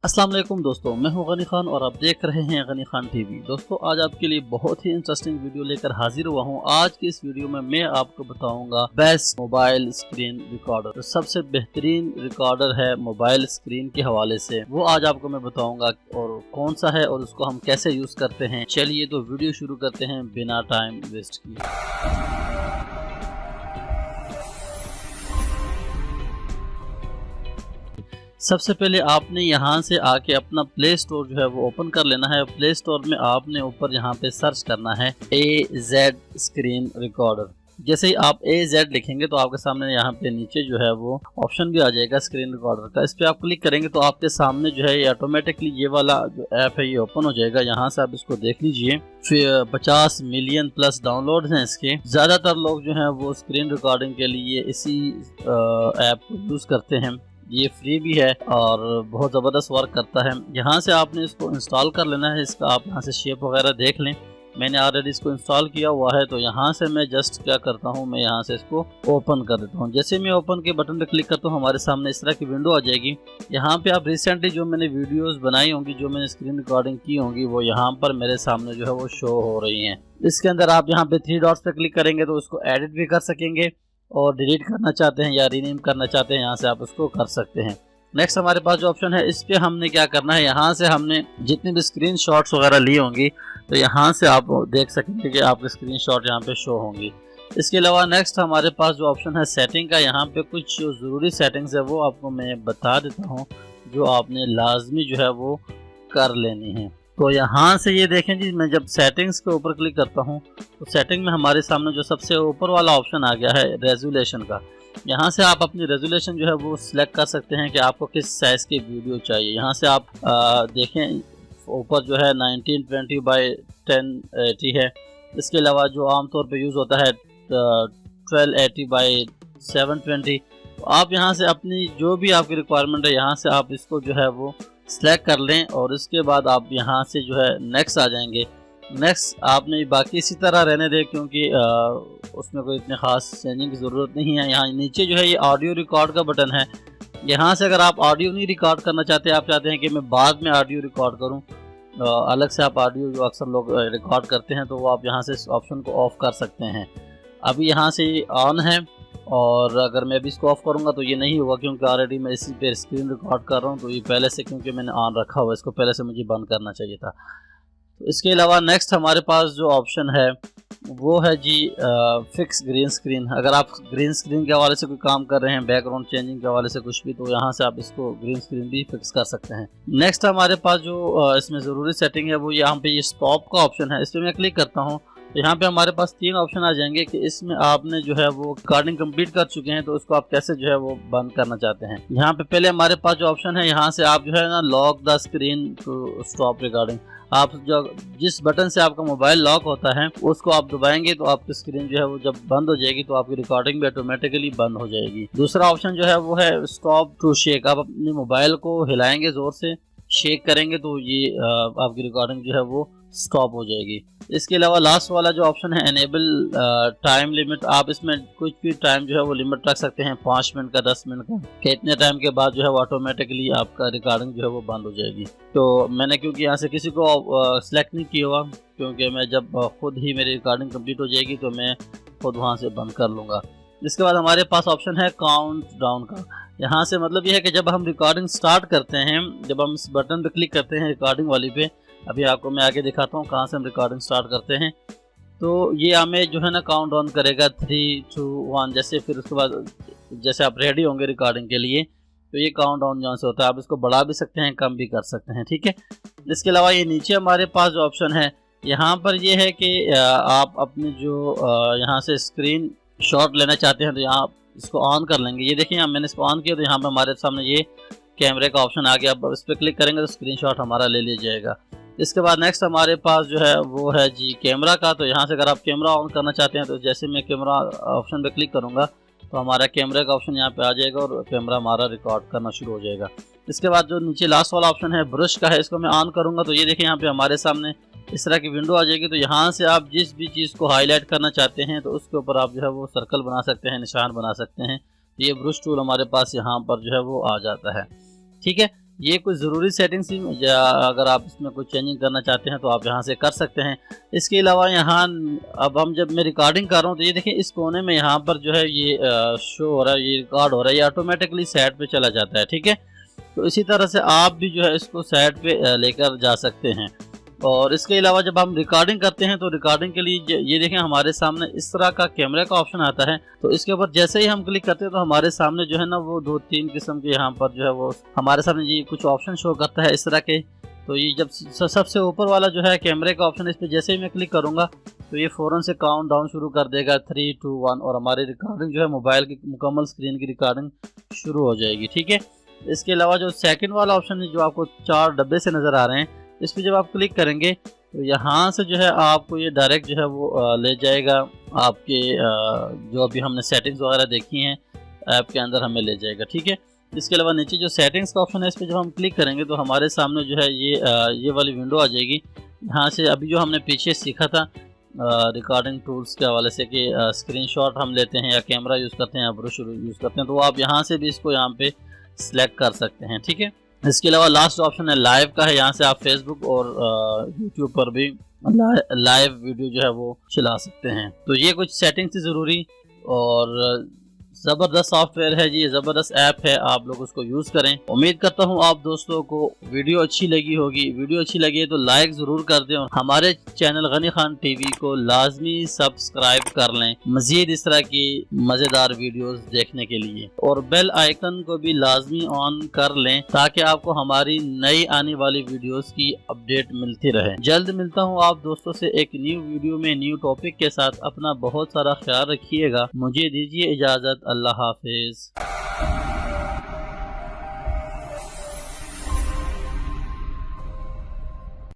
अस्सलाम वालेकुम दोस्तों, मैं हूं गनी खान और आप देख रहे हैं गनी खान टीवी। दोस्तों, आज आपके लिए बहुत ही इंटरेस्टिंग वीडियो लेकर हाजिर हुआ हूं। आज की इस वीडियो में मैं आपको बताऊंगा बेस्ट मोबाइल स्क्रीन रिकॉर्डर। तो सबसे बेहतरीन रिकॉर्डर है मोबाइल स्क्रीन के हवाले से, वो आज आपको मैं बताऊंगा और कौन सा है और उसको हम कैसे यूज करते हैं। चलिए तो वीडियो शुरू करते हैं बिना टाइम वेस्ट किए। सबसे पहले आपने यहाँ से आके अपना प्ले स्टोर जो है वो ओपन कर लेना है। प्ले स्टोर में आपने ऊपर यहाँ पे सर्च करना है AZ स्क्रीन रिकॉर्डर। जैसे ही आप AZ लिखेंगे तो आपके सामने यहाँ पे नीचे जो है वो ऑप्शन भी आ जाएगा स्क्रीन रिकॉर्डर का। इस पे आप क्लिक करेंगे तो आपके सामने जो है ये ऑटोमेटिकली ये वाला जो ऐप है ये ओपन हो जाएगा। यहाँ से आप इसको देख लीजिए। फिर 50 मिलियन प्लस डाउनलोड हैं इसके। ज़्यादातर लोग जो हैं वो स्क्रीन रिकॉर्डिंग के लिए इसी ऐप को यूज़ करते हैं। ये फ्री भी है और बहुत ज़बरदस्त वर्क करता है। यहाँ से आपने इसको इंस्टॉल कर लेना है। इसका आप यहाँ से शेप वगैरह देख लें। मैंने ऑलरेडी इसको इंस्टॉल किया हुआ है। तो यहाँ से मैं जस्ट क्या करता हूँ, मैं यहाँ से इसको ओपन कर देता हूँ। जैसे मैं ओपन के बटन पर क्लिक करता हूँ हमारे सामने इस तरह की विंडो आ जाएगी। यहाँ पे आप रिसेंटली जो मैंने वीडियोस बनाई होंगी, जो मैंने स्क्रीन रिकॉर्डिंग की होंगी, वो यहाँ पर मेरे सामने जो है वो शो हो रही हैं। इसके अंदर आप यहाँ पे 3 डॉट्स पे क्लिक करेंगे तो उसको एडिट भी कर सकेंगे और डिलीट करना चाहते हैं या रीनेम करना चाहते हैं यहाँ से आप उसको कर सकते हैं। नेक्स्ट हमारे पास जो ऑप्शन है, इस पे हमने क्या करना है, यहाँ से हमने जितनी भी स्क्रीन शॉट्स वगैरह ली होंगी तो यहाँ से आप देख सकेंगे कि आपके स्क्रीन शॉट यहाँ पे शो होंगी। इसके अलावा नेक्स्ट हमारे पास जो ऑप्शन है सेटिंग का, यहाँ पे कुछ जो ज़रूरी सेटिंग्स है वो आपको मैं बता देता हूँ, जो आपने लाजमी जो है वो कर लेनी है। तो यहाँ से ये देखें जी, मैं जब सेटिंग्स के ऊपर क्लिक करता हूँ तो सेटिंग में हमारे सामने जो सबसे ऊपर वाला ऑप्शन आ गया है रेजोल्यूशन का। यहाँ से आप अपनी रेजोल्यूशन जो है वो सिलेक्ट कर सकते हैं कि आपको किस साइज़ की वीडियो चाहिए। यहाँ से आप देखें ऊपर जो है 1920 बाई 1080 है। इसके अलावा जो आमतौर पे यूज़ होता है 1280 बाई 720। तो आप यहाँ से अपनी जो भी आपकी रिक्वायरमेंट है यहाँ से आप इसको जो है वो सिलेक्ट कर लें और इसके बाद आप यहाँ से जो है नेक्स्ट आ जाएंगे। नेक्स्ट आपने बाकी इसी तरह रहने दें क्योंकि उसमें कोई इतने ख़ास चेंजिंग की ज़रूरत नहीं है। यहाँ नीचे जो है ये ऑडियो रिकॉर्ड का बटन है। यहाँ से अगर आप ऑडियो नहीं रिकॉर्ड करना चाहते, आप चाहते हैं कि मैं बाद में ऑडियो रिकॉर्ड करूँ, अलग से आप ऑडियो जो अक्सर लोग रिकॉर्ड करते हैं, तो वो आप यहाँ से इस ऑप्शन को ऑफ़ कर सकते हैं। अभी यहाँ से ये ऑन है और अगर मैं अभी इसको ऑफ करूंगा तो ये नहीं होगा क्योंकि ऑलरेडी मैं इसी पे स्क्रीन रिकॉर्ड कर रहा हूँ। तो ये पहले से क्योंकि मैंने ऑन रखा हुआ है, इसको पहले से मुझे बंद करना चाहिए था। तो इसके अलावा नेक्स्ट हमारे पास जो ऑप्शन है वो है जी फिक्स ग्रीन स्क्रीन। अगर आप ग्रीन स्क्रीन के हवाले से कोई काम कर रहे हैं, बैकग्राउंड चेंजिंग के हवाले से कुछ भी, तो यहाँ से आप इसको ग्रीन स्क्रीन भी फिक्स कर सकते हैं। नेक्स्ट हमारे पास जो इसमें ज़रूरी सेटिंग है वो यहाँ पे ये स्टॉप का ऑप्शन है। इस पर मैं क्लिक करता हूँ तो यहाँ पे हमारे पास 3 ऑप्शन आ जाएंगे कि इसमें आपने जो है वो रिकॉर्डिंग कंप्लीट कर चुके हैं तो उसको आप कैसे जो है वो बंद करना चाहते हैं। यहाँ पे पहले हमारे पास जो ऑप्शन है, यहाँ से आप जो है ना lock the screen to stop recording. आप जो जिस बटन से आपका मोबाइल लॉक होता है उसको आप दबाएंगे तो आपकी स्क्रीन जो है वो जब बंद हो जाएगी तो आपकी रिकॉर्डिंग भी ऑटोमेटिकली बंद हो जाएगी। दूसरा ऑप्शन जो है वो है स्टॉप टू शेक। आप अपने मोबाइल को हिलाएंगे, जोर से शेक करेंगे तो ये आपकी रिकॉर्डिंग जो है वो स्टॉप हो जाएगी। इसके अलावा लास्ट वाला जो ऑप्शन है एनेबल टाइम लिमिट। आप इसमें कुछ भी टाइम जो है वो लिमिट रख सकते हैं, 5 मिनट का, 10 मिनट का, कि इतने टाइम के बाद जो है वो ऑटोमेटिकली आपका रिकॉर्डिंग जो है वो बंद हो जाएगी। तो मैंने क्योंकि यहाँ से किसी को सिलेक्ट नहीं किया हुआ, क्योंकि मैं जब खुद ही मेरी रिकॉर्डिंग कंप्लीट हो जाएगी तो मैं खुद वहाँ से बंद कर लूँगा। इसके बाद हमारे पास ऑप्शन है काउंट डाउन का। यहाँ से मतलब ये है कि जब हम रिकॉर्डिंग स्टार्ट करते हैं, जब हम इस बटन पे क्लिक करते हैं रिकॉर्डिंग वाली पे, अभी आपको मैं आगे दिखाता हूँ कहाँ से हम रिकॉर्डिंग स्टार्ट करते हैं, तो ये हमें जो है ना काउंट डाउन करेगा 3, 2, 1 जैसे। फिर उसके बाद जैसे आप रेडी होंगे रिकॉर्डिंग के लिए तो ये काउंट डाउन जहाँ से होता है आप इसको बढ़ा भी सकते हैं, कम भी कर सकते हैं, ठीक है। इसके अलावा ये नीचे हमारे पास जो ऑप्शन है, यहाँ पर ये है कि आप अपने जो यहाँ से स्क्रीन शॉट लेना चाहते हैं तो यहाँ इसको ऑन कर लेंगे। ये देखिए मैंने इसको ऑन किया तो यहाँ पे हमारे सामने ये कैमरे का ऑप्शन आ गया। अब इस पर क्लिक करेंगे तो स्क्रीनशॉट हमारा ले लिया जाएगा। इसके बाद नेक्स्ट हमारे पास जो है वो है जी कैमरा का। तो यहाँ से अगर आप कैमरा ऑन करना चाहते हैं तो जैसे मैं कैमरा ऑप्शन पे क्लिक करूँगा तो हमारा कैमरे का ऑप्शन यहाँ पे आ जाएगा और कैमरा हमारा रिकॉर्ड करना शुरू हो जाएगा। इसके बाद जो नीचे लास्ट वाला ऑप्शन है ब्रश का है, इसको मैं ऑन करूँगा तो ये देखिए यहाँ पे हमारे सामने इस तरह की विंडो आ जाएगी। तो यहाँ से आप जिस भी चीज़ को हाईलाइट करना चाहते हैं तो उसके ऊपर आप जो है वो सर्कल बना सकते हैं, निशान बना सकते हैं। ये ब्रश टूल हमारे पास यहाँ पर जो है वो आ जाता है। ठीक है। ये कुछ ज़रूरी सेटिंग्स या अगर आप इसमें कुछ चेंजिंग करना चाहते हैं तो आप यहाँ से कर सकते हैं। इसके अलावा यहाँ अब हम जब मैं रिकॉर्डिंग कर रहा हूँ तो ये देखें इस कोने में यहाँ पर जो है ये शो हो रहा है, ये रिकॉर्ड हो रहा है, ये ऑटोमेटिकली साइड पे चला जाता है। ठीक है, तो इसी तरह से आप भी जो है इसको साइड पे लेकर जा सकते हैं। और इसके अलावा जब हम रिकॉर्डिंग करते हैं तो रिकॉर्डिंग के लिए ये देखें हमारे सामने इस तरह का कैमरे का ऑप्शन आता है। तो इसके ऊपर जैसे ही हम क्लिक करते हैं तो हमारे सामने जो है ना वो 2-3 किस्म के यहाँ पर जो है वो हमारे सामने ये कुछ ऑप्शन शो करता है इस तरह के। तो ये जब सबसे ऊपर वाला जो है कैमरे का ऑप्शन, इस पर जैसे ही मैं क्लिक करूँगा तो ये फ़ौरन से काउंट डाउन शुरू कर देगा 3, 2, 1 और हमारी रिकॉर्डिंग जो है मोबाइल की मुकम्मल स्क्रीन की रिकॉर्डिंग शुरू हो जाएगी। ठीक है, इसके अलावा जो सेकंड वाला ऑप्शन है जो आपको 4 डब्बे से नज़र आ रहे हैं, इस पर जब आप क्लिक करेंगे तो यहाँ से जो है आपको ये डायरेक्ट जो है वो ले जाएगा आपके जो अभी हमने सेटिंग्स वगैरह देखी हैं ऐप के अंदर हमें ले जाएगा। ठीक है, इसके अलावा नीचे जो सेटिंग्स का ऑप्शन है इस पर जब हम क्लिक करेंगे तो हमारे सामने जो है ये वाली विंडो आ जाएगी। यहाँ से अभी जो हमने पीछे सीखा था रिकॉर्डिंग टूल्स के हवाले से कि स्क्रीनशॉट हम लेते हैं या कैमरा यूज़ करते हैं या ब्रश यूज़ करते हैं, तो आप यहाँ से भी इसको यहाँ पे सिलेक्ट कर सकते हैं। ठीक है, इसके अलावा लास्ट ऑप्शन है लाइव का है, यहाँ से आप फेसबुक और यूट्यूब पर भी लाइव वीडियो जो है वो चला सकते हैं। तो ये कुछ सेटिंग्स थी ज़रूरी और ज़बरदस्त सॉफ्टवेयर है जी, ज़बरदस्त ऐप है, आप लोग उसको यूज़ करें। उम्मीद करता हूँ आप दोस्तों को वीडियो अच्छी लगी होगी। वीडियो अच्छी लगी है तो लाइक ज़रूर कर दें और हमारे चैनल गनी खान टीवी को लाजमी सब्सक्राइब कर लें मज़ीद इस तरह की मज़ेदार वीडियोस देखने के लिए, और बेल आइकन को भी लाजमी ऑन कर लें ताकि आपको हमारी नई आने वाली वीडियोस की अपडेट मिलती रहे। जल्द मिलता हूँ आप दोस्तों से एक न्यू वीडियो में न्यू टॉपिक के साथ। अपना बहुत सारा ख्याल रखिएगा, मुझे दीजिए इजाज़त। अल्लाह हाफिज।